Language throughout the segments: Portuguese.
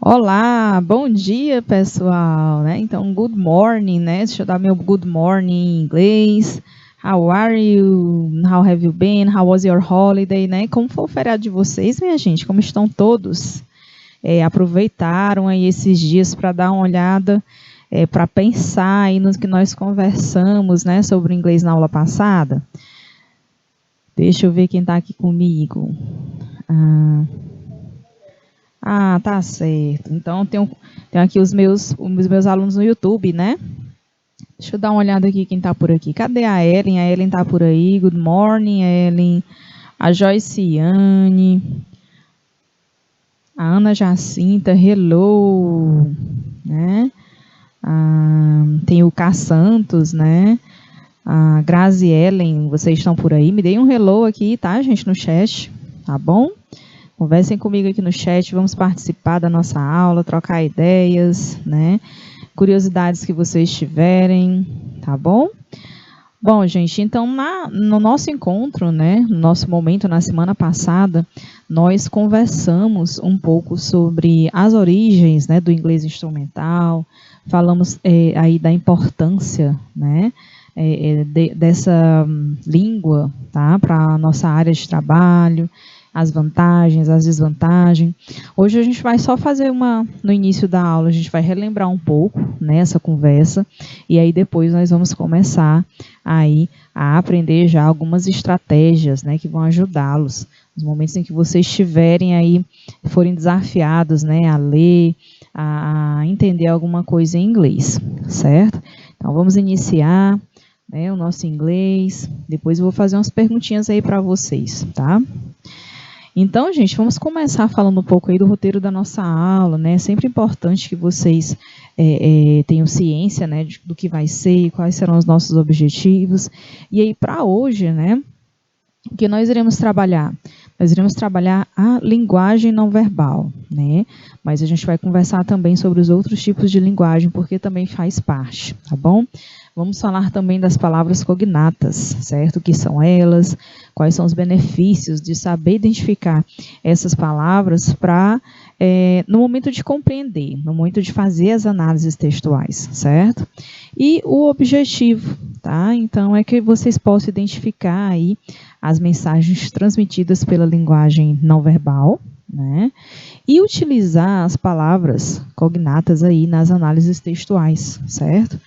Olá, bom dia, pessoal, né? Então, good morning, né? Deixa eu dar meu good morning em inglês. How are you? How have you been? How was your holiday, né? Como foi o feriado de vocês, minha gente? Como estão todos? Aproveitaram aí esses dias para dar uma olhada, para pensar aí no que nós conversamos, né, sobre o inglês na aula passada? Deixa eu ver quem está aqui comigo. Tá certo. Então, tenho aqui os meus alunos no YouTube, né? Deixa eu dar uma olhada aqui quem tá por aqui. Cadê a Ellen? A Ellen tá por aí. Good morning, Ellen. A Joyciane. A Ana Jacinta, hello. Né? Tem o K. Santos, né? A Grazi Ellen, vocês estão por aí? Me deem um hello aqui, tá, gente, no chat. Tá bom? Conversem comigo aqui no chat, vamos participar da nossa aula, trocar ideias, né? Curiosidades que vocês tiverem, tá bom? Bom, gente, então no nosso encontro, né, no nosso momento na semana passada, nós conversamos um pouco sobre as origens, né, do inglês instrumental, falamos aí da importância, né, dessa língua, tá, para a nossa área de trabalho, as vantagens, as desvantagens. Hoje a gente vai só fazer no início da aula, a gente vai relembrar um pouco, né, essa conversa, e aí depois nós vamos começar aí a aprender já algumas estratégias, né, que vão ajudá-los nos momentos em que vocês estiverem aí, forem desafiados, né, a ler, a entender alguma coisa em inglês, certo? Então vamos iniciar, né, o nosso inglês, depois eu vou fazer umas perguntinhas aí para vocês, tá? Então, gente, vamos começar falando um pouco aí do roteiro da nossa aula, né? É sempre importante que vocês tenham ciência, né, do que vai ser, quais serão os nossos objetivos. E aí, para hoje, né, o que nós iremos trabalhar? Nós iremos trabalhar a linguagem não verbal, né? Mas a gente vai conversar também sobre os outros tipos de linguagem, porque também faz parte, tá bom? Vamos falar também das palavras cognatas, certo? O que são elas, quais são os benefícios de saber identificar essas palavras para, no momento de compreender, no momento de fazer as análises textuais, certo? E o objetivo, tá? Então, é que vocês possam identificar aí as mensagens transmitidas pela linguagem não verbal, né? E utilizar as palavras cognatas aí nas análises textuais, certo?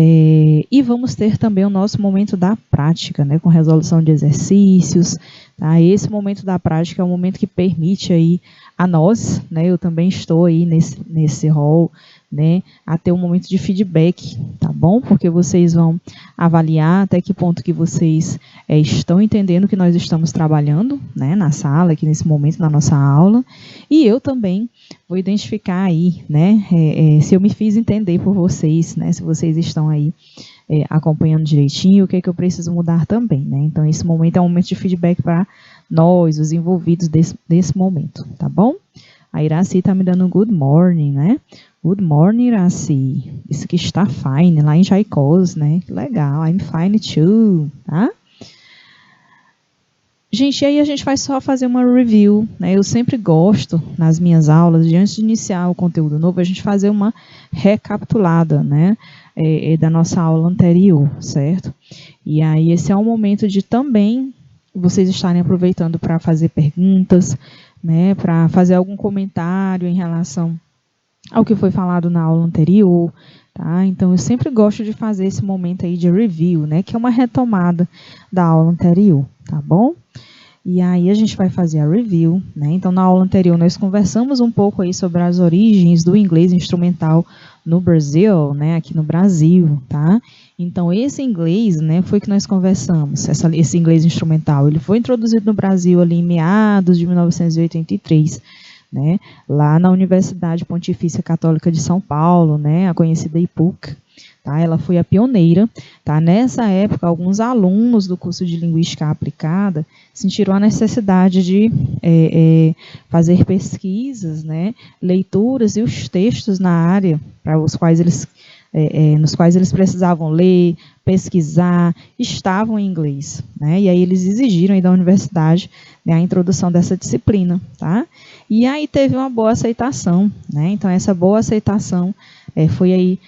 E vamos ter também o nosso momento da prática, né, com resolução de exercícios. Tá? Esse momento da prática é um momento que permite aí a nós, né, eu também estou aí nesse rol, né, a ter um momento de feedback, tá bom? Porque vocês vão avaliar até que ponto que vocês estão entendendo o que nós estamos trabalhando, né, na sala, aqui nesse momento, na nossa aula. E eu também vou identificar aí, né, se eu me fiz entender por vocês, né, se vocês estão aí acompanhando direitinho, o que é que eu preciso mudar também, né. Então, esse momento é um momento de feedback para nós, os envolvidos desse momento, tá bom? A Iraci está me dando um good morning, né? Good morning, Iraci. Isso que está fine, lá em Jaicós, né? Que legal, I'm fine too, tá? Gente, aí a gente vai só fazer uma review, né? Eu sempre gosto, nas minhas aulas, de antes de iniciar o conteúdo novo, a gente fazer uma recapitulada, né? Da nossa aula anterior, certo? E aí esse é o momento de também vocês estarem aproveitando para fazer perguntas, né? Para fazer algum comentário em relação ao que foi falado na aula anterior, tá? Então, eu sempre gosto de fazer esse momento aí de review, né? Que é uma retomada da aula anterior, tá bom? E aí a gente vai fazer a review, né? Então, na aula anterior, nós conversamos um pouco aí sobre as origens do inglês instrumental no Brasil, né? Aqui no Brasil, tá? Então, esse inglês, né, foi que nós conversamos, esse inglês instrumental, ele foi introduzido no Brasil ali em meados de 1983, né? Lá na Universidade Pontifícia Católica de São Paulo, né? A conhecida IPUC. Tá? Ela foi a pioneira. Tá? Nessa época, alguns alunos do curso de Linguística Aplicada sentiram a necessidade de fazer pesquisas, né, leituras e os textos na área para os quais eles nos quais eles precisavam ler, pesquisar, estavam em inglês, né? E aí eles exigiram aí da universidade, né, a introdução dessa disciplina, tá? E aí teve uma boa aceitação, né? Então essa boa aceitação foi aí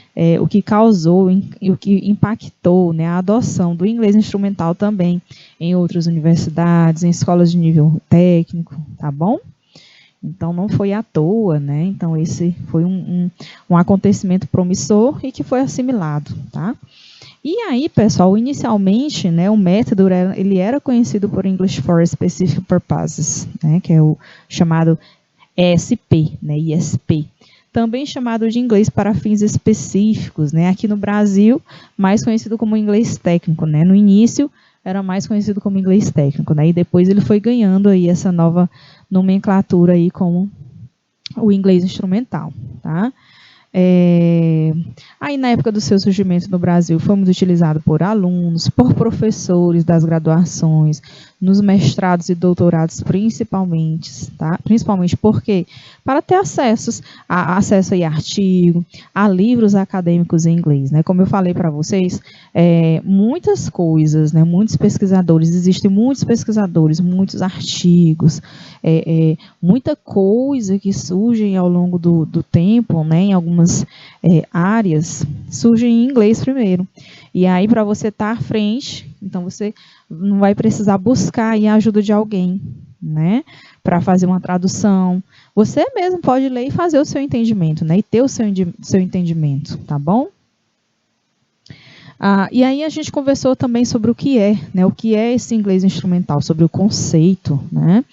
o que causou e o que impactou, né, a adoção do inglês instrumental também em outras universidades, em escolas de nível técnico, tá bom? Então não foi à toa, né? Então esse foi um acontecimento promissor e que foi assimilado, tá? E aí, pessoal, inicialmente, né, o método ele era conhecido por English for Specific Purposes, né, que é o chamado ESP, né, ISP. Também chamado de inglês para fins específicos, né? Aqui no Brasil, mais conhecido como inglês técnico, né? No início, era mais conhecido como inglês técnico, né? E depois ele foi ganhando aí essa nova nomenclatura aí como o inglês instrumental, tá? Aí na época do seu surgimento no Brasil foi muito utilizado por alunos, por professores das graduações, nos mestrados e doutorados principalmente, tá? Principalmente porque para ter acesso a artigo, a livros acadêmicos em inglês, né? Como eu falei para vocês, muitas coisas, né? Muitos pesquisadores, existem muitos pesquisadores, muitos artigos, muita coisa que surge ao longo do tempo, né? Em algumas áreas, surge em inglês primeiro. E aí, para você estar à frente, então você não vai precisar buscar aí a ajuda de alguém, né? Para fazer uma tradução. Você mesmo pode ler e fazer o seu entendimento, né? E ter o seu entendimento, tá bom? E aí a gente conversou também sobre o que é, né? O que é esse inglês instrumental, sobre o conceito, né?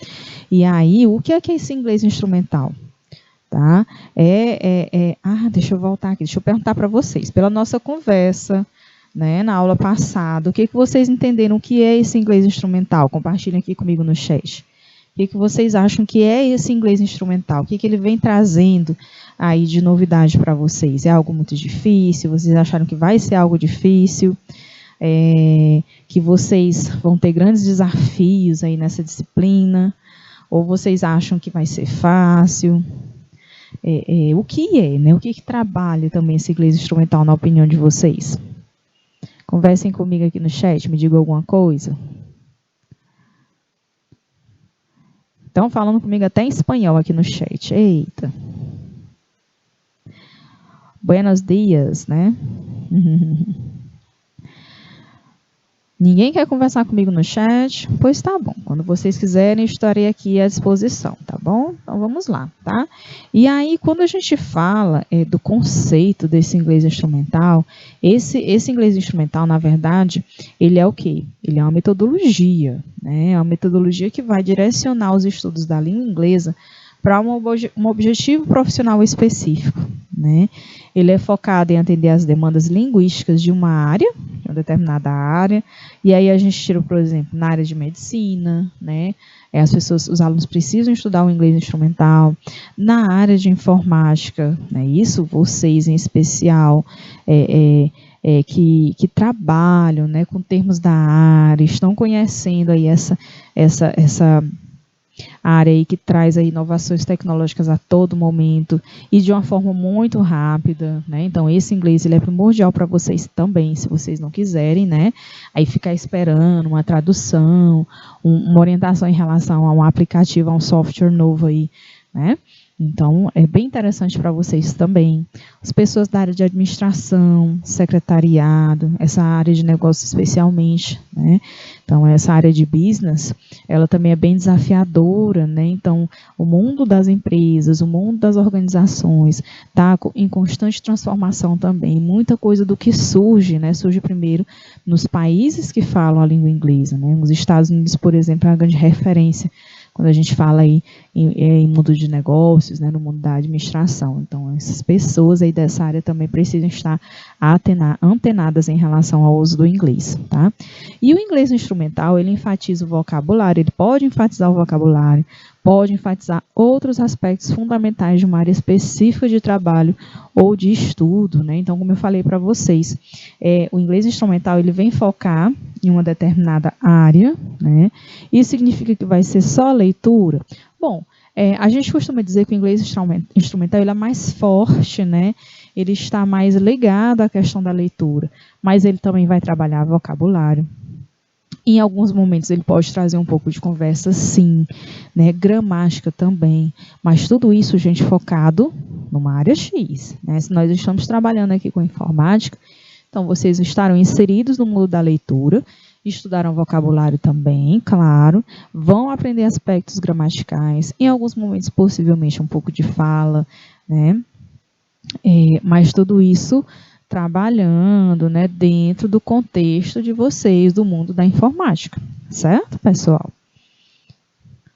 E aí, o que é esse inglês instrumental? Tá? Deixa eu voltar aqui, deixa eu perguntar para vocês. Pela nossa conversa, né, na aula passada, o que vocês entenderam o que é esse inglês instrumental? Compartilhem aqui comigo no chat. O que vocês acham que é esse inglês instrumental? O que ele vem trazendo aí de novidade para vocês? É algo muito difícil? Vocês acharam que vai ser algo difícil? Que vocês vão ter grandes desafios aí nessa disciplina? Ou vocês acham que vai ser fácil? O que é, né? O que trabalha também esse inglês instrumental na opinião de vocês? Conversem comigo aqui no chat, me digam alguma coisa. Estão falando comigo até em espanhol aqui no chat. Eita. Buenos dias, né? Ninguém quer conversar comigo no chat? Pois tá bom. Quando vocês quiserem, estarei aqui à disposição, tá bom? Então vamos lá, tá? E aí, quando a gente fala do conceito desse inglês instrumental, esse inglês instrumental, na verdade, ele é o quê? Ele é uma metodologia, né? É uma metodologia que vai direcionar os estudos da língua inglesa para um objetivo profissional específico, né? Ele é focado em atender às demandas linguísticas de uma área, de uma determinada área, e aí a gente tira, por exemplo, na área de medicina, né? Os alunos precisam estudar o inglês instrumental. Na área de informática, né? Isso, vocês em especial, que trabalham, né, com termos da área, estão conhecendo aí essa área aí que traz aí inovações tecnológicas a todo momento e de uma forma muito rápida, né? Então esse inglês ele é primordial para vocês também, se vocês não quiserem, né? Aí ficar esperando uma tradução, uma orientação em relação a um aplicativo, a um software novo aí, né? Então, é bem interessante para vocês também. As pessoas da área de administração, secretariado, essa área de negócio especialmente, né? Então, essa área de business, ela também é bem desafiadora, né? Então, o mundo das empresas, o mundo das organizações está em constante transformação também. Muita coisa do que surge, né? Surge primeiro nos países que falam a língua inglesa, né? Os Estados Unidos, por exemplo, é uma grande referência quando a gente fala aí em mundo de negócios, né, no mundo da administração. Então, essas pessoas aí dessa área também precisam estar antenadas em relação ao uso do inglês, tá? E o inglês instrumental, ele enfatiza o vocabulário, ele pode enfatizar o vocabulário, pode enfatizar outros aspectos fundamentais de uma área específica de trabalho ou de estudo, né? Então, como eu falei para vocês, o inglês instrumental ele vem focar em uma determinada área, né? Isso significa que vai ser só leitura? Bom, a gente costuma dizer que o inglês instrumental ele é mais forte, né? ele está mais ligado à questão da leitura, mas ele também vai trabalhar vocabulário. Em alguns momentos ele pode trazer um pouco de conversa, sim, né? Gramática também, mas tudo isso, gente, focado numa área X, né? Se nós estamos trabalhando aqui com informática, então vocês estarão inseridos no mundo da leitura, estudarão vocabulário também, claro, vão aprender aspectos gramaticais, em alguns momentos possivelmente um pouco de fala, né? Mas tudo isso trabalhando, né, dentro do contexto de vocês, do mundo da informática, certo, pessoal?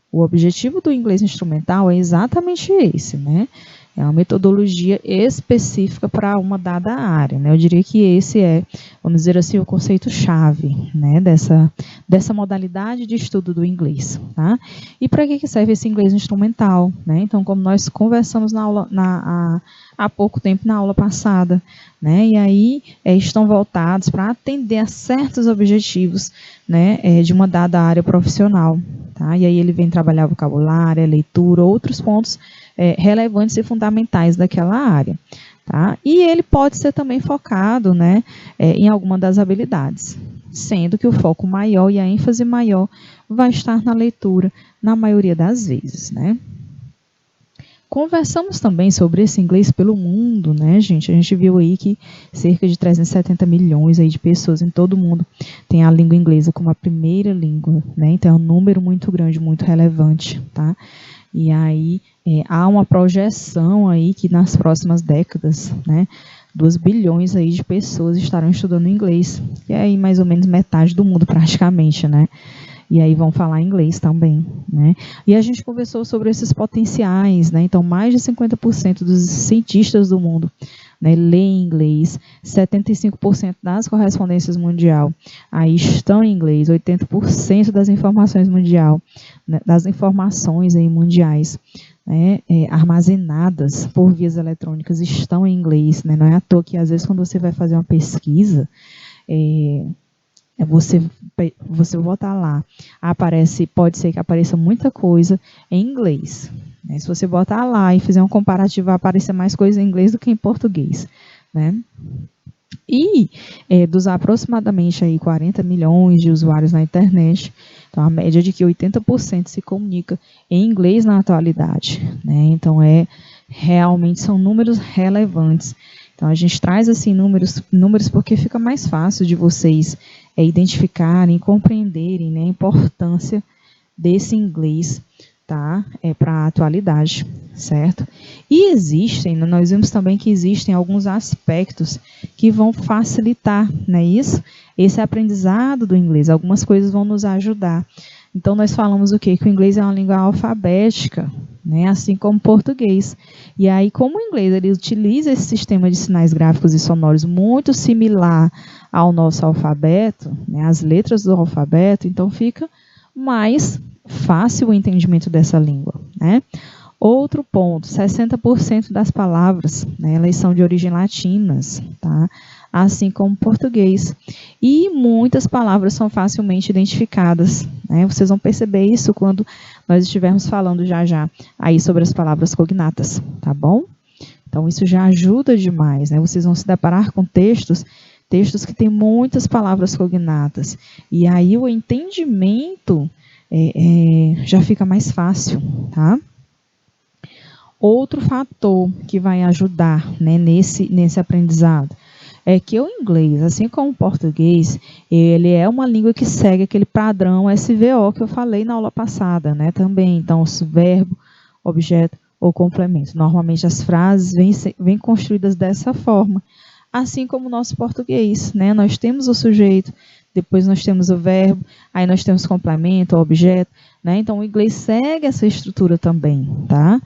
O objetivo do inglês instrumental é exatamente esse, né? É uma metodologia específica para uma dada área, né? Eu diria que esse é, vamos dizer assim, o conceito-chave, né, dessa modalidade de estudo do inglês, tá? E para que serve esse inglês instrumental, né? Então, como nós conversamos na aula, há pouco tempo na aula passada, né? E aí estão voltados para atender a certos objetivos, né, de uma dada área profissional, tá? E aí ele vem trabalhar vocabulário, leitura, outros pontos relevantes e fundamentais daquela área, tá? E ele pode ser também focado, né, em alguma das habilidades, sendo que o foco maior e a ênfase maior vai estar na leitura, na maioria das vezes, né? Conversamos também sobre esse inglês pelo mundo, né, gente? A gente viu aí que cerca de 370 milhões aí de pessoas em todo o mundo têm a língua inglesa como a primeira língua, né? Então é um número muito grande, muito relevante, tá? E aí há uma projeção aí que nas próximas décadas, né, 2 bilhões aí de pessoas estarão estudando inglês, que é aí mais ou menos metade do mundo praticamente, né? E aí vão falar inglês também, né? E a gente conversou sobre esses potenciais, né? Então, mais de 50% dos cientistas do mundo, né, leem inglês, 75% das correspondências mundial aí estão em inglês, 80% das informações mundial, né, das informações aí mundiais, né, armazenadas por vias eletrônicas estão em inglês, né? Não é à toa que às vezes quando você vai fazer uma pesquisa, você botar lá, pode ser que apareça muita coisa em inglês, né? Se você botar lá e fizer um comparativo, vai aparecer mais coisa em inglês do que em português, né? E dos aproximadamente aí 40 milhões de usuários na internet, então a média de que 80% se comunica em inglês na atualidade, né? Então realmente são números relevantes. Então a gente traz assim números porque fica mais fácil de vocês identificarem, compreenderem, né, a importância desse inglês, tá? Para a atualidade, certo? E nós vimos também que existem alguns aspectos que vão facilitar, né, esse aprendizado do inglês. Algumas coisas vão nos ajudar. Então, nós falamos o quê? Que o inglês é uma língua alfabética, né, assim como o português. E aí, como o inglês ele utiliza esse sistema de sinais gráficos e sonoros muito similar ao nosso alfabeto, né, as letras do alfabeto, então fica mais fácil o entendimento dessa língua, né? Outro ponto, 60% das palavras, né, elas são de origem latinas, tá? Assim como o português. E muitas palavras são facilmente identificadas, né? Vocês vão perceber isso quando nós estivermos falando já aí sobre as palavras cognatas, tá bom? Então, isso já ajuda demais, né? Vocês vão se deparar com textos que têm muitas palavras cognatas. E aí o entendimento já fica mais fácil, tá? Outro fator que vai ajudar, né, nesse aprendizado é que o inglês, assim como o português, ele é uma língua que segue aquele padrão SVO que eu falei na aula passada, né, também. Então, os verbo, objeto ou complemento. Normalmente as frases vêm construídas dessa forma, assim como o nosso português, né? Nós temos o sujeito, depois nós temos o verbo, aí nós temos complemento, objeto, né? Então, o inglês segue essa estrutura também, tá?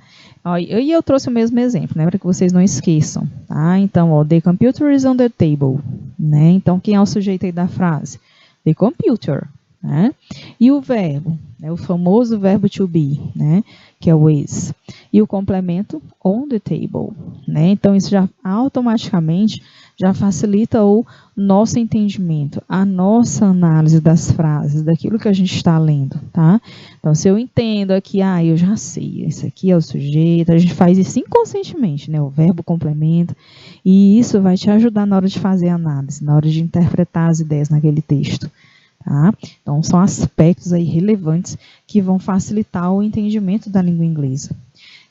E eu trouxe o mesmo exemplo, né, para que vocês não esqueçam, tá? Então, the computer is on the table, né? Então, quem é o sujeito aí da frase? The computer, né? E o verbo, né? O famoso verbo to be, né? Que é o is. E o complemento on the table, né? Então, isso já automaticamente já facilita o nosso entendimento, a nossa análise das frases, daquilo que a gente está lendo, tá? Então, se eu entendo aqui, eu já sei, esse aqui é o sujeito, a gente faz isso inconscientemente, né? O verbo complementa, e isso vai te ajudar na hora de fazer a análise, na hora de interpretar as ideias naquele texto, tá? Então, são aspectos aí relevantes que vão facilitar o entendimento da língua inglesa.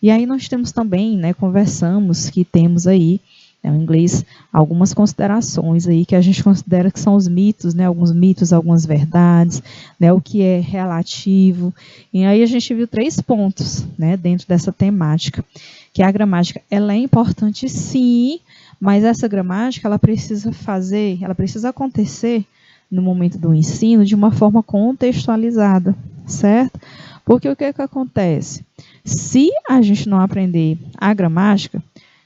E aí nós temos também, né, conversamos que temos aí, no inglês, algumas considerações aí que a gente considera que são os mitos, né, alguns mitos, algumas verdades, né, o que é relativo. E aí a gente viu 3 pontos, né, dentro dessa temática, que a gramática, ela é importante sim, mas essa gramática, ela precisa acontecer no momento do ensino de uma forma contextualizada, certo? Porque o que acontece? Se a gente não aprender a gramática,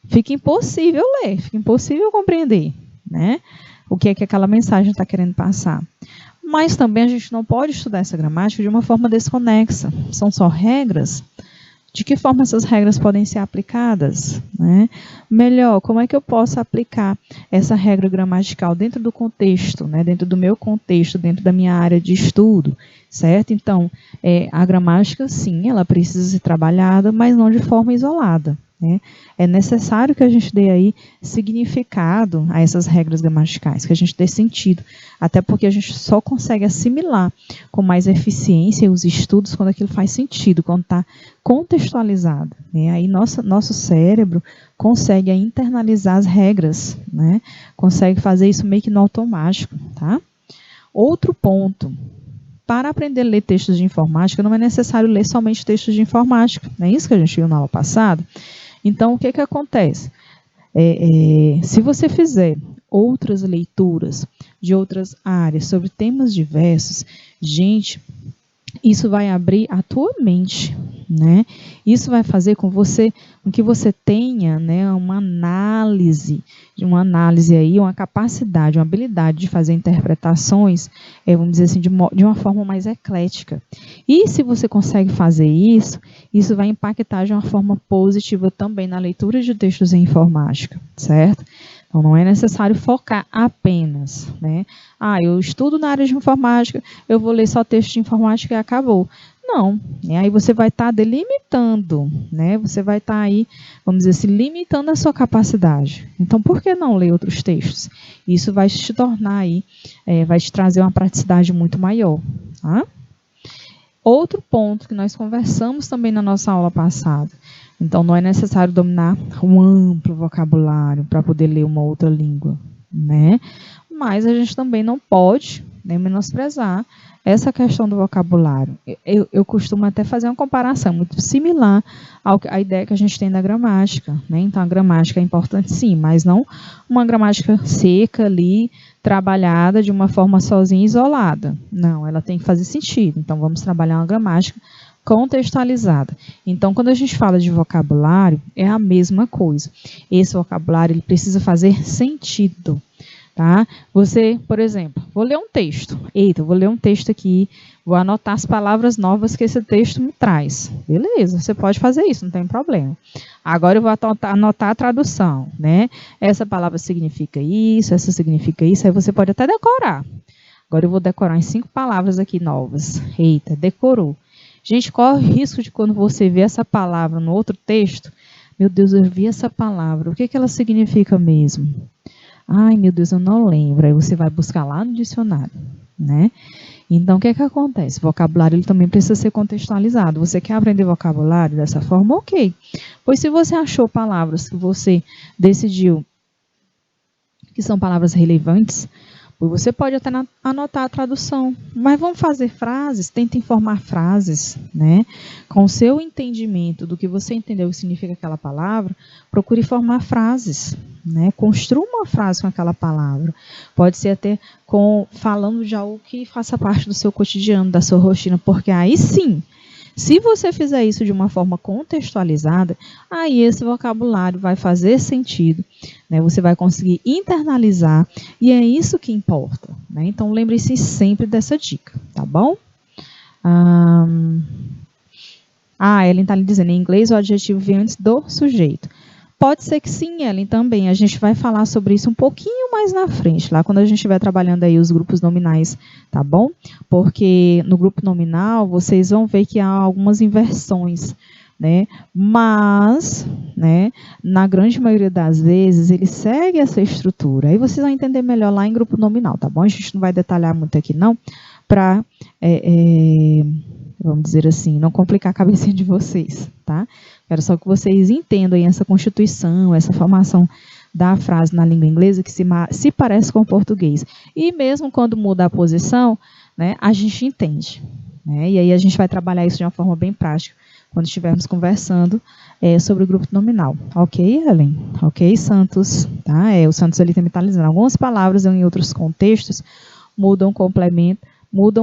fica impossível ler, fica impossível compreender, né? O que é que aquela mensagem está querendo passar. Mas também a gente não pode estudar essa gramática de uma forma desconexa. São só regras. De que forma essas regras podem ser aplicadas, né? Melhor, como é que eu posso aplicar essa regra gramatical dentro do contexto, né? Dentro do meu contexto, dentro da minha área de estudo, certo? Então, a gramática, sim, ela precisa ser trabalhada, mas não de forma isolada, né? É necessário que a gente dê aí significado a essas regras gramaticais, que a gente dê sentido, até porque a gente só consegue assimilar com mais eficiência os estudos quando aquilo faz sentido, quando está contextualizado, né? Aí nosso cérebro consegue internalizar as regras, né? Consegue fazer isso meio que no automático, tá? Outro ponto. Para aprender a ler textos de informática, não é necessário ler somente textos de informática. Não é isso que a gente viu na aula passada? Então, o que acontece? Se você fizer outras leituras de outras áreas sobre temas diversos, gente, isso vai abrir a tua mente, né? Isso vai fazer com que você tenha, né, uma análise aí, uma capacidade, uma habilidade de fazer interpretações, vamos dizer assim, de uma forma mais eclética. E se você consegue fazer isso, isso vai impactar de uma forma positiva também na leitura de textos em informática, certo? Então, não é necessário focar apenas, né? Eu estudo na área de informática, eu vou ler só texto de informática e acabou. Não, e aí você vai estar delimitando, né? Você vai estar aí, vamos dizer assim, limitando a sua capacidade. Então, por que não ler outros textos? Isso vai te tornar aí, vai te trazer uma praticidade muito maior, tá? Outro ponto que nós conversamos também na nossa aula passada. Então, não é necessário dominar um amplo vocabulário para poder ler uma outra língua, né? Mas a gente também não pode, né, menosprezar essa questão do vocabulário. Eu costumo até fazer uma comparação muito similar à ideia que a gente tem da gramática, né? Então, a gramática é importante sim, mas não uma gramática seca ali, trabalhada de uma forma sozinha, isolada. Não, ela tem que fazer sentido. Então, vamos trabalhar uma gramática contextualizada. Então, quando a gente fala de vocabulário, é a mesma coisa. Esse vocabulário ele precisa fazer sentido. Tá? Você, por exemplo, vou ler um texto. Vou ler um texto aqui, vou anotar as palavras novas que esse texto me traz. Beleza, você pode fazer isso, não tem problema. Agora eu vou anotar a tradução, né? Essa palavra significa isso, essa significa isso, aí você pode até decorar. Agora eu vou decorar em 5 palavras aqui novas. Decorou. Gente, corre o risco de quando você vê essa palavra no outro texto, meu Deus, eu vi essa palavra, o que ela significa mesmo? Ai, meu Deus, eu não lembro. Aí você vai buscar lá no dicionário, né? Então, o que acontece? O vocabulário ele também precisa ser contextualizado. Você quer aprender vocabulário dessa forma? Ok. Pois se você achou palavras que você decidiu que são palavras relevantes, você pode até anotar a tradução, mas vamos fazer frases, tentem formar frases, né? Com o seu entendimento do que você entendeu que significa aquela palavra, procure formar frases, né? Construa uma frase com aquela palavra. Pode ser até falando de algo que faça parte do seu cotidiano, da sua rotina, porque aí sim, se você fizer isso de uma forma contextualizada, aí esse vocabulário vai fazer sentido, né? Você vai conseguir internalizar e é isso que importa, né? Então, lembre-se sempre dessa dica, tá bom? Ellen está lhe dizendo, em inglês o adjetivo vem antes do sujeito. Pode ser que sim, Ellen, também. A gente vai falar sobre isso um pouquinho mais na frente, lá quando a gente estiver trabalhando aí os grupos nominais, tá bom? Porque no grupo nominal, vocês vão ver que há algumas inversões, né? Mas, né, na grande maioria das vezes, ele segue essa estrutura. Aí vocês vão entender melhor lá em grupo nominal, tá bom? A gente não vai detalhar muito aqui, não, para... vamos dizer assim, não complicar a cabecinha de vocês, tá? Quero só que vocês entendam aí essa constituição, essa formação da frase na língua inglesa que se parece com o português. E mesmo quando muda a posição, né, a gente entende, né? E aí a gente vai trabalhar isso de uma forma bem prática quando estivermos conversando sobre o grupo nominal. Ok, Ellen? Ok, Santos? Tá? O Santos ali também está dizendo, algumas palavras em outros contextos mudam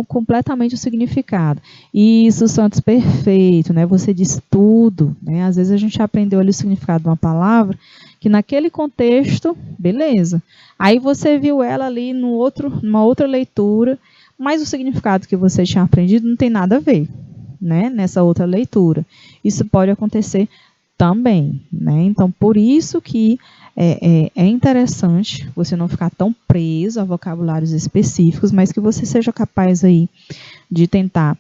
completamente o significado. Isso, Santos, perfeito, né? Você diz tudo, né? Às vezes a gente aprendeu ali o significado de uma palavra que naquele contexto, beleza. Aí você viu ela ali numa outra leitura, mas o significado que você tinha aprendido não tem nada a ver, né? Nessa outra leitura. Isso pode acontecer também, né? Então, por isso que é interessante você não ficar tão preso a vocabulários específicos, mas que você seja capaz aí de tentar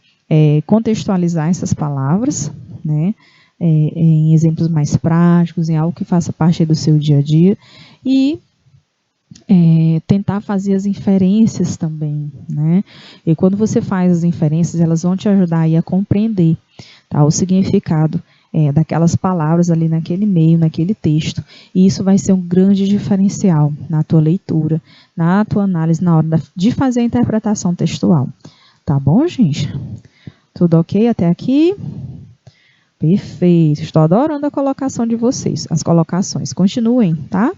contextualizar essas palavras, né? Em exemplos mais práticos, em algo que faça parte do seu dia a dia e tentar fazer as inferências também, né? E quando você faz as inferências, elas vão te ajudar aí a compreender, tá, o significado daquelas palavras ali naquele meio, naquele texto. E isso vai ser um grande diferencial na tua leitura, na tua análise, na hora de fazer a interpretação textual. Tá bom, gente? Tudo ok até aqui? Perfeito. Estou adorando a colocação de vocês, as colocações. Continuem, tá?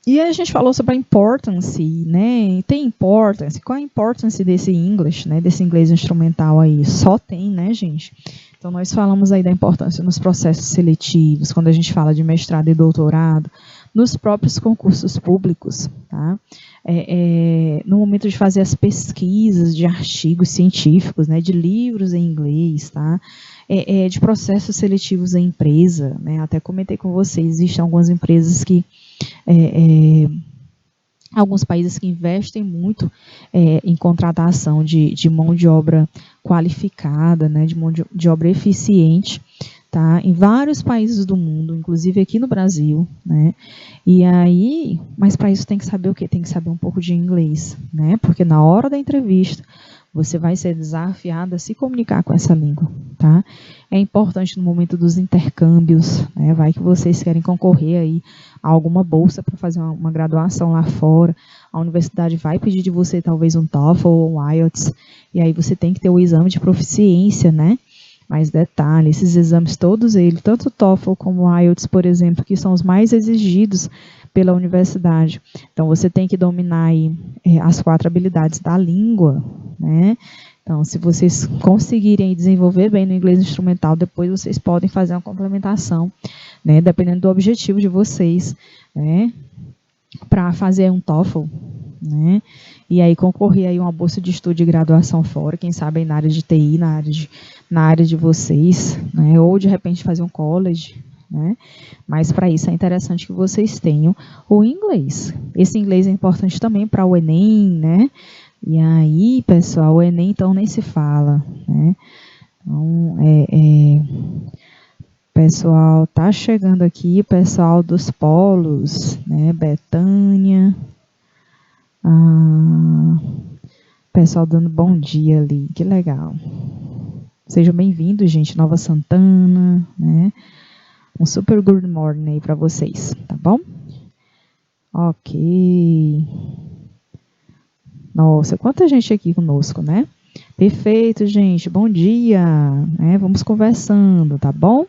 E a gente falou sobre a importance, né? Tem importance. Qual a importância desse English, né? Desse inglês instrumental aí? Só tem, né, gente? Então, nós falamos aí da importância nos processos seletivos, quando a gente fala de mestrado e doutorado, nos próprios concursos públicos, tá? No momento de fazer as pesquisas de artigos científicos, né, de livros em inglês, tá? De processos seletivos em empresa, né? Até comentei com vocês, existem algumas empresas que alguns países que investem muito em contratação de mão de obra qualificada, né, de mão de obra eficiente, tá, em vários países do mundo, inclusive aqui no Brasil, né, e aí, mas para isso tem que saber o quê? Tem que saber um pouco de inglês, né, porque na hora da entrevista você vai ser desafiado a se comunicar com essa língua, tá? É importante no momento dos intercâmbios, né? Vai que vocês querem concorrer aí a alguma bolsa para fazer uma graduação lá fora, a universidade vai pedir de você talvez um TOEFL ou um IELTS, e aí você tem que ter o exame de proficiência, né? Mas detalhe, esses exames todos eles, tanto o TOEFL como o IELTS, por exemplo, que são os mais exigidos pela universidade. Então, você tem que dominar aí, as 4 habilidades da língua, né? Então, se vocês conseguirem desenvolver bem no inglês instrumental, depois vocês podem fazer uma complementação, né? Dependendo do objetivo de vocês, né? Para fazer um TOEFL, né? E aí concorrer aí uma bolsa de estudo de graduação fora, quem sabe aí na área de TI, na área de vocês, né? Ou de repente fazer um college, né? Mas para isso é interessante que vocês tenham o inglês. Esse inglês é importante também para o Enem, né? E aí, pessoal, o Enem então nem se fala, né? Então, pessoal, tá chegando aqui, pessoal dos polos, né? Betânia, pessoal dando bom dia ali, que legal. Sejam bem-vindos, gente, Nova Santana, né? Um super good morning aí para vocês, tá bom? Ok. Nossa, quanta gente aqui conosco, né? Perfeito, gente, bom dia, né? Vamos conversando, tá bom?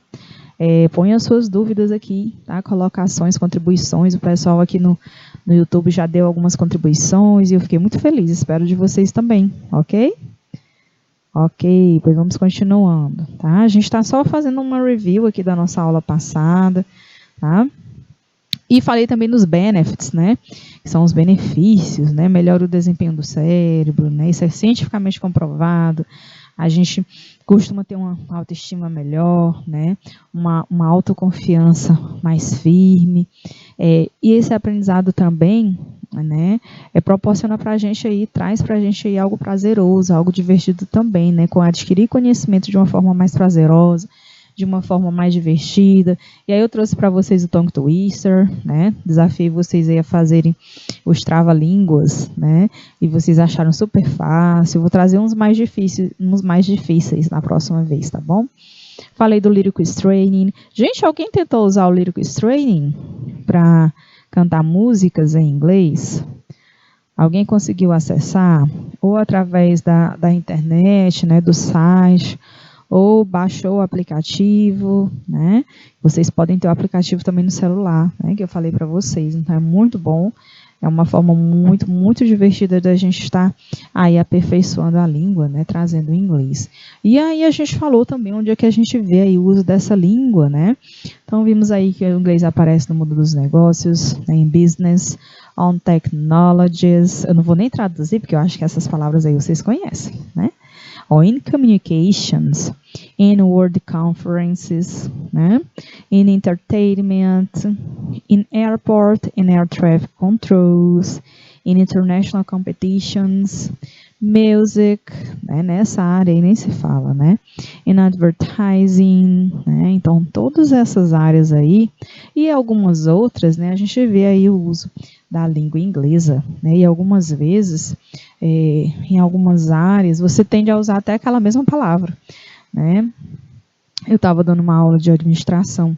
Ponha as suas dúvidas aqui, tá? Colocações, contribuições, o pessoal aqui no YouTube já deu algumas contribuições e eu fiquei muito feliz, espero de vocês também, ok? Ok, pois vamos continuando, tá? A gente está só fazendo uma review aqui da nossa aula passada, tá? E falei também dos benefits, né? Que são os benefícios, né? Melhora o desempenho do cérebro, né? Isso é cientificamente comprovado. A gente costuma ter uma autoestima melhor, né? Uma autoconfiança mais firme. E esse aprendizado também, né? Proporciona para a gente aí, traz para a gente aí algo prazeroso, algo divertido também, né? Com adquirir conhecimento de uma forma mais prazerosa, de uma forma mais divertida. E aí eu trouxe para vocês o Tongue Twister, né? Desafiei vocês aí a fazerem os trava-línguas, né? E vocês acharam super fácil. Eu vou trazer uns mais difíceis na próxima vez, tá bom? Falei do Lyric Training. Gente, alguém tentou usar o Lyric Training para cantar músicas em inglês? Alguém conseguiu acessar? Ou através da internet, né? Do site, ou baixou o aplicativo, né? Vocês podem ter o aplicativo também no celular, né? Que eu falei para vocês, então é muito bom. É uma forma muito, muito divertida da gente estar aí aperfeiçoando a língua, né? Trazendo o inglês. E aí a gente falou também onde é que a gente vê aí o uso dessa língua, né? Então vimos aí que o inglês aparece no mundo dos negócios, né? Em business, on technologies. Eu não vou nem traduzir, porque eu acho que essas palavras aí vocês conhecem, né? Or in communications, in word conferences, né? In entertainment, in airport and air traffic controls, in international competitions, music, né? Nessa área aí nem se fala, né? In advertising, né? Então, todas essas áreas aí e algumas outras, né? A gente vê aí o uso da língua inglesa, né? E algumas vezes, em algumas áreas, você tende a usar até aquela mesma palavra, né? Eu estava dando uma aula de administração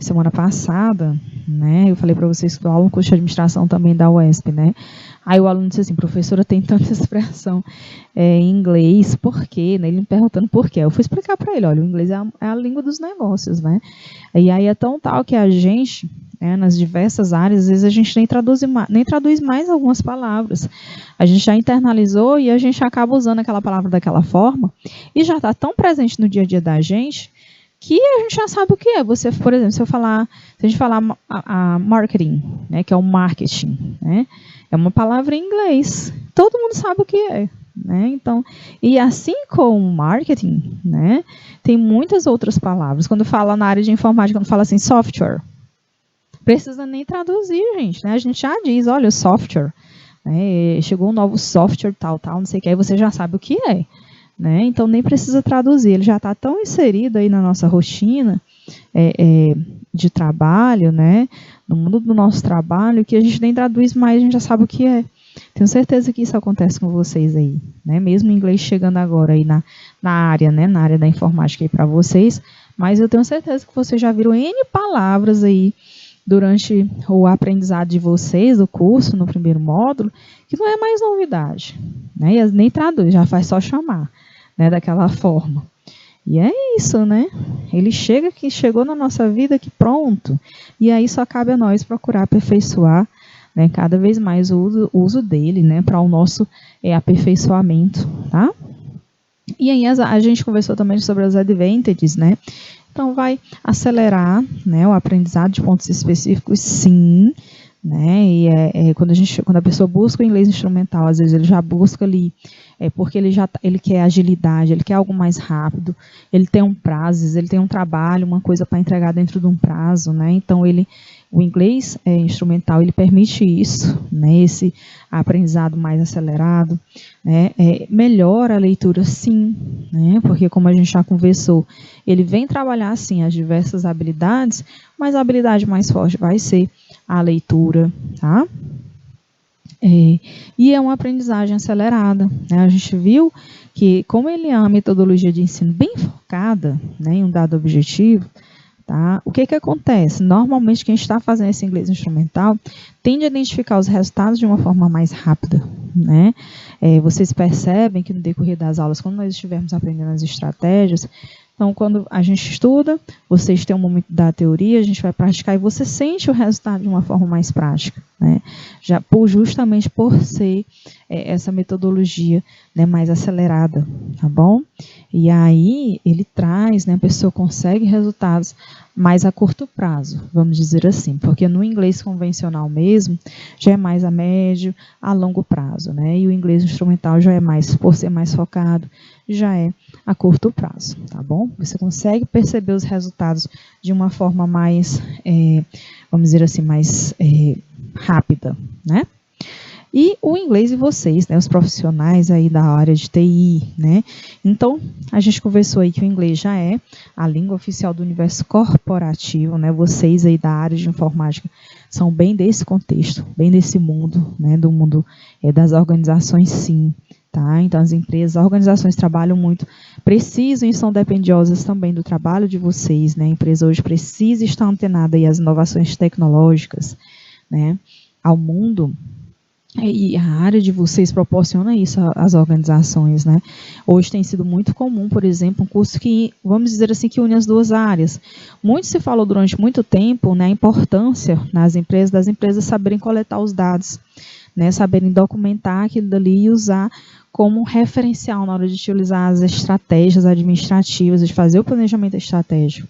semana passada, né? Eu falei para vocês que dou aula no curso de administração também da UESP, né? Aí o aluno disse assim, professora, tem tanta expressão em inglês, por quê? Né? Ele me perguntando por quê. Eu fui explicar para ele, olha, o inglês é a língua dos negócios, né? E aí é tão tal que a gente, nas diversas áreas, às vezes a gente nem traduz mais algumas palavras. A gente já internalizou e a gente acaba usando aquela palavra daquela forma e já está tão presente no dia a dia da gente que a gente já sabe o que é. Você, por exemplo, se a gente falar a marketing, né, que é o marketing, né, é uma palavra em inglês. Todo mundo sabe o que é, né? Então, e assim como marketing, né, tem muitas outras palavras. Quando fala na área de informática, quando fala assim software, precisa nem traduzir, gente, né? A gente já diz, olha, software, né, chegou um novo software tal, não sei o que, aí você já sabe o que é. Né? Então, nem precisa traduzir, ele já está tão inserido aí na nossa rotina de trabalho, né? No mundo do nosso trabalho, que a gente nem traduz mais, a gente já sabe o que é. Tenho certeza que isso acontece com vocês aí, né? Mesmo o inglês chegando agora aí na área, né? Na área da informática aí para vocês, mas eu tenho certeza que vocês já viram N palavras aí durante o aprendizado de vocês, o curso, no primeiro módulo, que não é mais novidade, né? E nem traduz, já faz só chamar, né, daquela forma. E é isso, né? Ele chegou na nossa vida que pronto. E aí só cabe a nós procurar aperfeiçoar, né, cada vez mais o uso dele, né, para o nosso aperfeiçoamento, tá? E aí a gente conversou também sobre as advantages, né? Então vai acelerar, né, o aprendizado de pontos específicos, sim, né? E quando a pessoa busca o inglês instrumental, às vezes ele já busca ali, porque ele quer agilidade, ele quer algo mais rápido, ele tem um prazo, às vezes ele tem um trabalho, uma coisa para entregar dentro de um prazo, né? Então o inglês instrumental ele permite isso, né? Esse aprendizado mais acelerado, né? Melhora a leitura, sim, né? Porque como a gente já conversou, ele vem trabalhar sim as diversas habilidades, mas a habilidade mais forte vai ser a leitura, tá? E é uma aprendizagem acelerada, né? A gente viu que, como ele é uma metodologia de ensino bem focada, né, em um dado objetivo, tá? O que acontece? Normalmente, quem está fazendo esse inglês instrumental tende a identificar os resultados de uma forma mais rápida, né? Vocês percebem que no decorrer das aulas, quando nós estivermos aprendendo as estratégias, então, quando a gente estuda, vocês têm um momento da teoria, a gente vai praticar e você sente o resultado de uma forma mais prática, né? Justamente por ser essa metodologia, né, mais acelerada, tá bom? E aí ele traz, né, a pessoa consegue resultados mais a curto prazo, vamos dizer assim, porque no inglês convencional mesmo, já é mais a médio, a longo prazo, né? E o inglês instrumental já é mais, por ser mais focado, já é a curto prazo, tá bom? Você consegue perceber os resultados de uma forma mais, vamos dizer assim, mais rápida, né? E o inglês de vocês, né, os profissionais aí da área de TI, né? Então, a gente conversou aí que o inglês já é a língua oficial do universo corporativo, né? Vocês aí da área de informática são bem desse contexto, bem desse mundo, né? Do mundo das organizações, sim, tá? Então, as empresas, as organizações trabalham muito, precisam e são dependiosas também do trabalho de vocês, né? A empresa hoje precisa estar antenada aí às inovações tecnológicas, né? Ao mundo. E a área de vocês proporciona isso às organizações, né? Hoje tem sido muito comum, por exemplo, um curso que, vamos dizer assim, que une as duas áreas. Muito se falou durante muito tempo, né, a importância nas empresas, das empresas saberem coletar os dados, né, saberem documentar aquilo dali e usar como referencial na hora de utilizar as estratégias administrativas, de fazer o planejamento estratégico.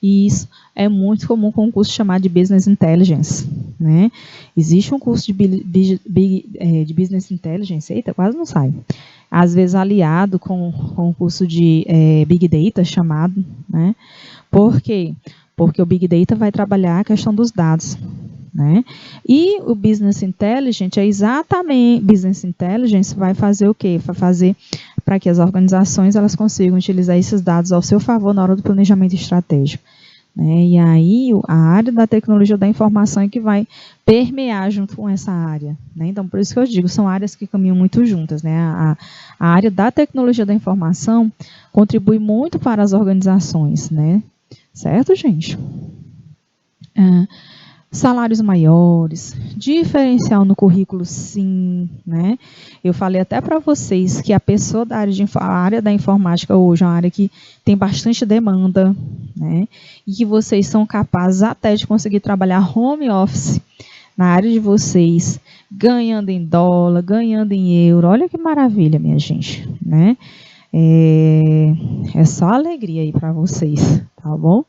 E isso é muito comum com um curso chamado de Business Intelligence, né? Existe um curso de Business Intelligence, eita, quase não sai, às vezes aliado com um curso de Big Data chamado, né? Por quê? Porque o Big Data vai trabalhar a questão dos dados, né? E o Business Intelligence Business Intelligence vai fazer o quê? Vai fazer para que as organizações elas consigam utilizar esses dados ao seu favor na hora do planejamento estratégico, né? E aí a área da tecnologia da informação é que vai permear junto com essa área, né? Então, por isso que eu digo, são áreas que caminham muito juntas, né? A área da tecnologia da informação contribui muito para as organizações, né? Certo, gente? Salários maiores, diferencial no currículo, sim, né? Eu falei até para vocês que a pessoa da área da informática hoje é uma área que tem bastante demanda, né? E que vocês são capazes até de conseguir trabalhar home office na área de vocês, ganhando em dólar, ganhando em euro. Olha que maravilha, minha gente, né? É só alegria aí para vocês, tá bom?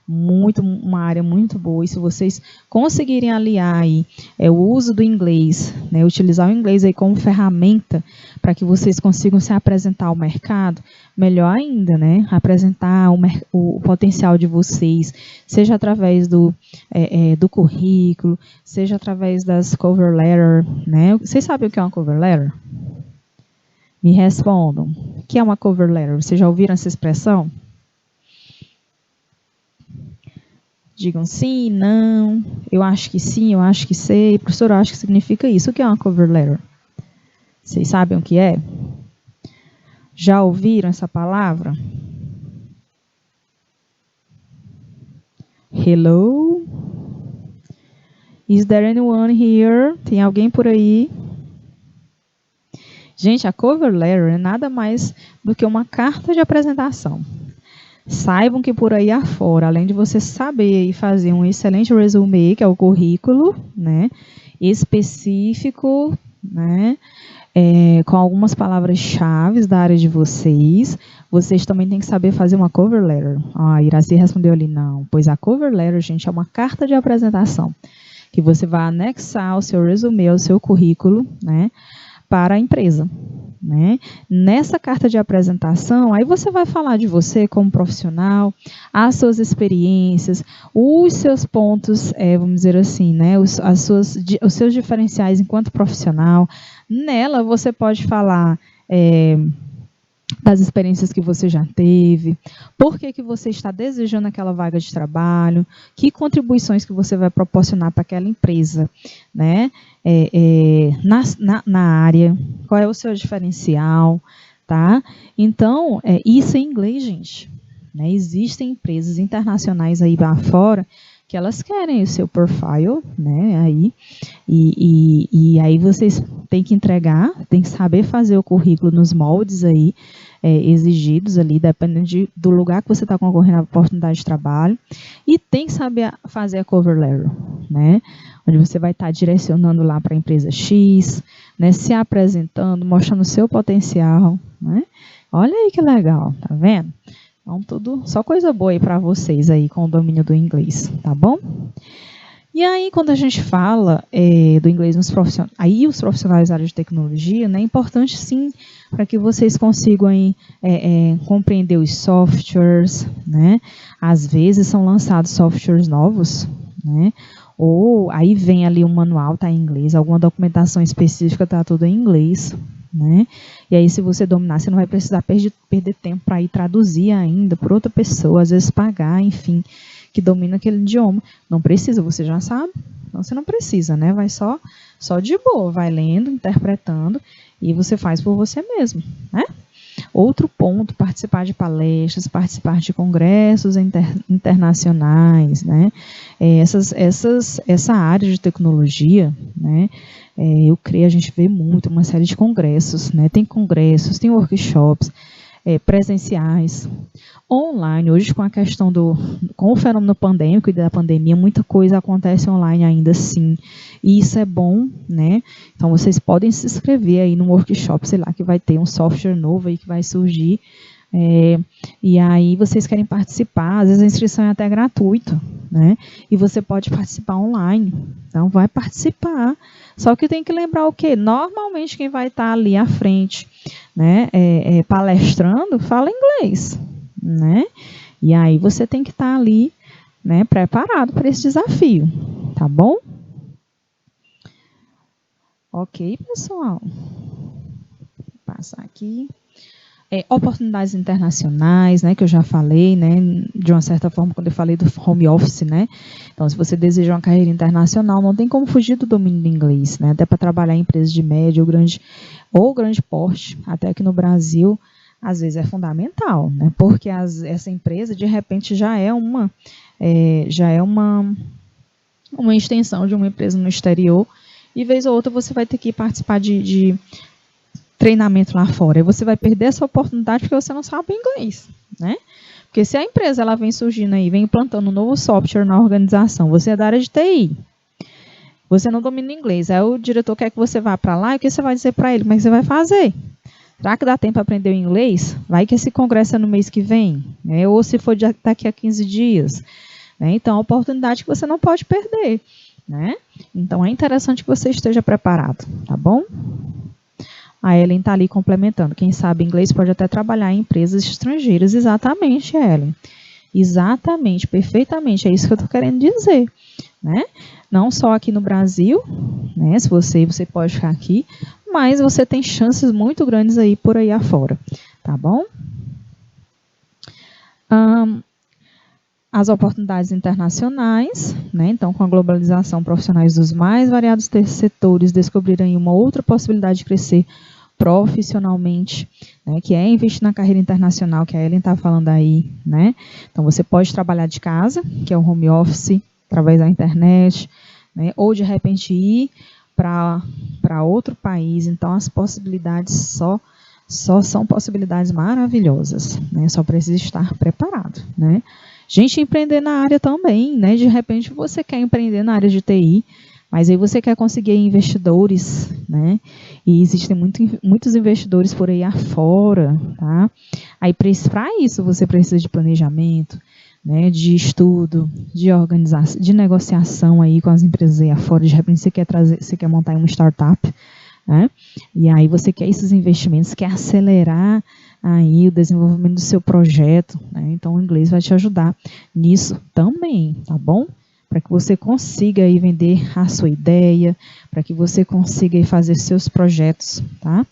Uma área muito boa, e se vocês conseguirem aliar aí, o uso do inglês, né, utilizar o inglês aí como ferramenta para que vocês consigam se apresentar ao mercado, melhor ainda, né, apresentar o potencial de vocês, seja através do currículo, seja através das cover letter, né? Vocês sabem o que é uma cover letter? Me respondam. O que é uma cover letter? Vocês já ouviram essa expressão? Digam sim, não, eu acho que sim, eu acho que sei. Professor, eu acho que significa isso. O que é uma cover letter? Vocês sabem o que é? Já ouviram essa palavra? Hello? Is there anyone here? Tem alguém por aí? Gente, a cover letter é nada mais do que uma carta de apresentação. Saibam que por aí afora, além de você saber e fazer um excelente resume, que é o currículo, né, específico, né, com algumas palavras-chave da área de vocês, vocês também têm que saber fazer uma cover letter. Ah, Iraci respondeu ali, não. Pois a cover letter, gente, é uma carta de apresentação, que você vai anexar ao seu resume, ao seu currículo, né, para a empresa, né? Nessa carta de apresentação, aí você vai falar de você como profissional, as suas experiências, os seus pontos, vamos dizer assim, né? Os seus diferenciais enquanto profissional. Nela você pode falar das experiências que você já teve, por que você está desejando aquela vaga de trabalho, que contribuições que você vai proporcionar para aquela empresa, né? Na área, qual é o seu diferencial, tá? Então, isso é em inglês, gente, né? Existem empresas internacionais aí lá fora que elas querem o seu profile, né, aí, e aí vocês têm que entregar, tem que saber fazer o currículo nos moldes aí, exigidos ali, dependendo do lugar que você está concorrendo à oportunidade de trabalho, e tem que saber fazer a cover letter, né, onde você vai estar direcionando lá para a empresa X, né, se apresentando, mostrando o seu potencial, né. Olha aí que legal, tá vendo? Então, tudo, só coisa boa aí para vocês aí com o domínio do inglês, tá bom? E aí, quando a gente fala do inglês nos profissionais, aí os profissionais da área de tecnologia, né, é importante sim para que vocês consigam aí, compreender os softwares, né? Às vezes são lançados softwares novos, né? Ou aí vem ali um manual, tá em inglês, alguma documentação específica tá tudo em inglês, né? E aí, se você dominar, você não vai precisar perder tempo para ir traduzir ainda por outra pessoa, às vezes pagar, enfim, que domina aquele idioma. Não precisa, você já sabe. Então, você não precisa, né? Vai só de boa, vai lendo, interpretando, e você faz por você mesmo, né? Outro ponto, participar de palestras, participar de congressos internacionais, né? Essa área de tecnologia, né? Eu creio, a gente vê muito uma série de congressos, né? Tem congressos, tem workshops, presenciais, online. Hoje, com a questão com o fenômeno pandêmico e da pandemia, muita coisa acontece online ainda sim. E isso é bom, né? Então, vocês podem se inscrever aí num workshop, sei lá, que vai ter um software novo aí que vai surgir. E aí vocês querem participar, às vezes a inscrição é até gratuita, né? E você pode participar online. Então, vai participar. Só que tem que lembrar o quê? Normalmente quem vai estar ali à frente, né, palestrando, fala inglês, né? E aí você tem que estar ali, né, preparado para esse desafio, tá bom? Ok, pessoal. Vou passar aqui. Oportunidades internacionais, né, que eu já falei, né, de uma certa forma, quando eu falei do home office, né, então se você deseja uma carreira internacional, não tem como fugir do domínio do inglês, né, até para trabalhar em empresas de médio ou grande porte, até aqui no Brasil, às vezes é fundamental, né, porque essa empresa, de repente, já é uma extensão de uma empresa no exterior, e vez ou outra você vai ter que participar de treinamento lá fora. E você vai perder essa oportunidade porque você não sabe inglês, né? Porque se a empresa ela vem surgindo aí, vem implantando um novo software na organização, você é da área de TI, você não domina inglês, aí o diretor quer que você vá para lá, e o que você vai dizer para ele? Como é que você vai fazer? Será que dá tempo para aprender o inglês? Vai que esse congresso é no mês que vem, né? Ou se for daqui a 15 dias. Né? Então, é uma oportunidade que você não pode perder, né? Então, é interessante que você esteja preparado, tá bom? A Ellen está ali complementando. Quem sabe inglês pode até trabalhar em empresas estrangeiras. Exatamente, Ellen. Exatamente, perfeitamente. É isso que eu estou querendo dizer. Né? Não só aqui no Brasil, né? Se você pode ficar aqui, mas você tem chances muito grandes aí por aí afora. Tá bom? As oportunidades internacionais, né? Então, com a globalização, profissionais dos mais variados setores descobrirem uma outra possibilidade de crescer profissionalmente, né? Que é investir na carreira internacional, que a Ellen está falando aí, né? Então, você pode trabalhar de casa, que é o home office, através da internet, né? Ou, de repente, ir para outro país. Então, as possibilidades só são possibilidades maravilhosas, né? Só precisa estar preparado, né? Gente, empreender na área também, né? De repente você quer empreender na área de TI, mas aí você quer conseguir investidores, né? E existem muitos investidores por aí afora, tá? Aí para isso você precisa de planejamento, né? De estudo, de organização, de negociação aí com as empresas aí afora. De repente você quer montar uma startup, né? E aí você quer esses investimentos, quer acelerar aí o desenvolvimento do seu projeto, né? Então o inglês vai te ajudar nisso também, tá bom? Para que você consiga aí vender a sua ideia, para que você consiga aí fazer seus projetos, tá?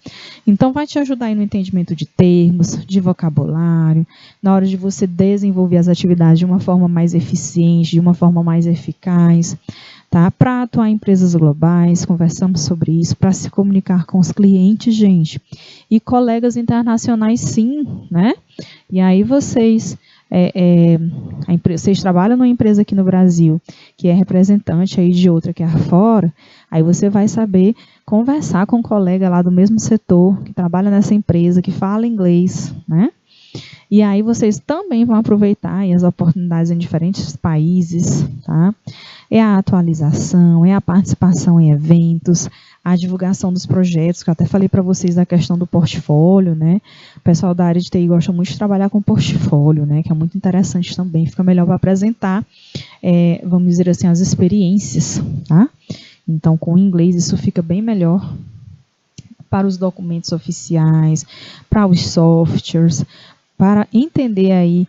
Então vai te ajudar aí no entendimento de termos, de vocabulário, na hora de você desenvolver as atividades de uma forma mais eficiente, de uma forma mais eficaz, tá? Para atuar em empresas globais, conversamos sobre isso, para se comunicar com os clientes, gente, e colegas internacionais, sim, né? E aí vocês vocês trabalham numa empresa aqui no Brasil, que é representante aí de outra que é fora, aí você vai saber conversar com um colega lá do mesmo setor, que trabalha nessa empresa, que fala inglês, né? E aí vocês também vão aproveitar aí as oportunidades em diferentes países, tá? É a atualização, é a participação em eventos, a divulgação dos projetos, que eu até falei para vocês da questão do portfólio, né? O pessoal da área de TI gosta muito de trabalhar com portfólio, né? Que é muito interessante também, fica melhor para apresentar, vamos dizer assim, as experiências, tá? Então, com o inglês isso fica bem melhor para os documentos oficiais, para os softwares, para entender aí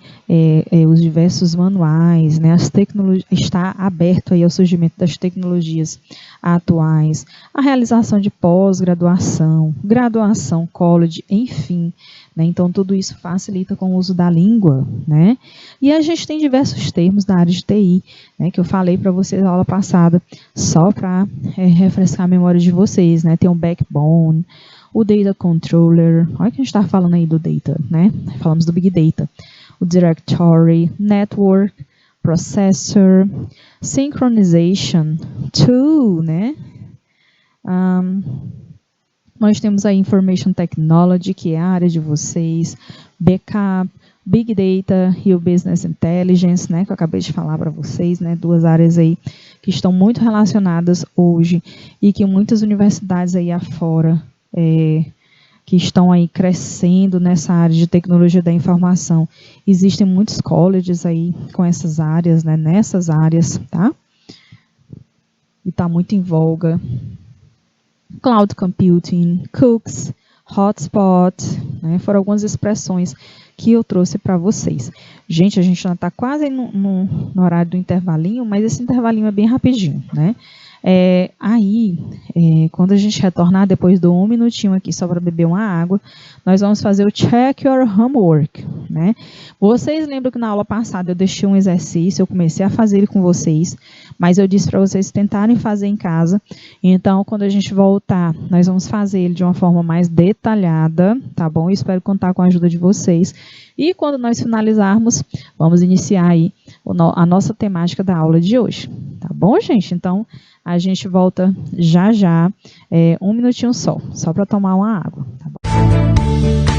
os diversos manuais, né, as tecnologias, está aberto aí ao surgimento das tecnologias atuais, a realização de pós-graduação, graduação, college, enfim, né, então tudo isso facilita com o uso da língua, né, e a gente tem diversos termos da área de TI, né, que eu falei para vocês na aula passada, só para refrescar a memória de vocês, né, tem o backbone, o Data Controller, olha que a gente está falando aí do Data, né? Falamos do Big Data. O Directory, Network, Processor, Synchronization, Tool, né? Nós temos a Information Technology, que é a área de vocês, Backup, Big Data e o Business Intelligence, né? Que eu acabei de falar para vocês, né? Duas áreas aí que estão muito relacionadas hoje e que muitas universidades aí afora que estão aí crescendo nessa área de tecnologia da informação. Existem muitos colleges aí com essas áreas, né, nessas áreas, tá? E está muito em voga. Cloud Computing, Cooks, Hotspot, né, foram algumas expressões que eu trouxe para vocês. Gente, a gente já está quase no horário do intervalinho, mas esse intervalinho é bem rapidinho, né? Quando a gente retornar, depois do 1 minutinho aqui, só para beber uma água, nós vamos fazer o Check Your Homework, né? Vocês lembram que na aula passada eu deixei um exercício, eu comecei a fazer ele com vocês, mas eu disse para vocês tentarem fazer em casa. Então, quando a gente voltar, nós vamos fazer ele de uma forma mais detalhada, tá bom? Eu espero contar com a ajuda de vocês. E quando nós finalizarmos, vamos iniciar aí a nossa temática da aula de hoje, tá bom, gente? Então, a gente volta já, 1 minutinho só para tomar uma água, tá bom?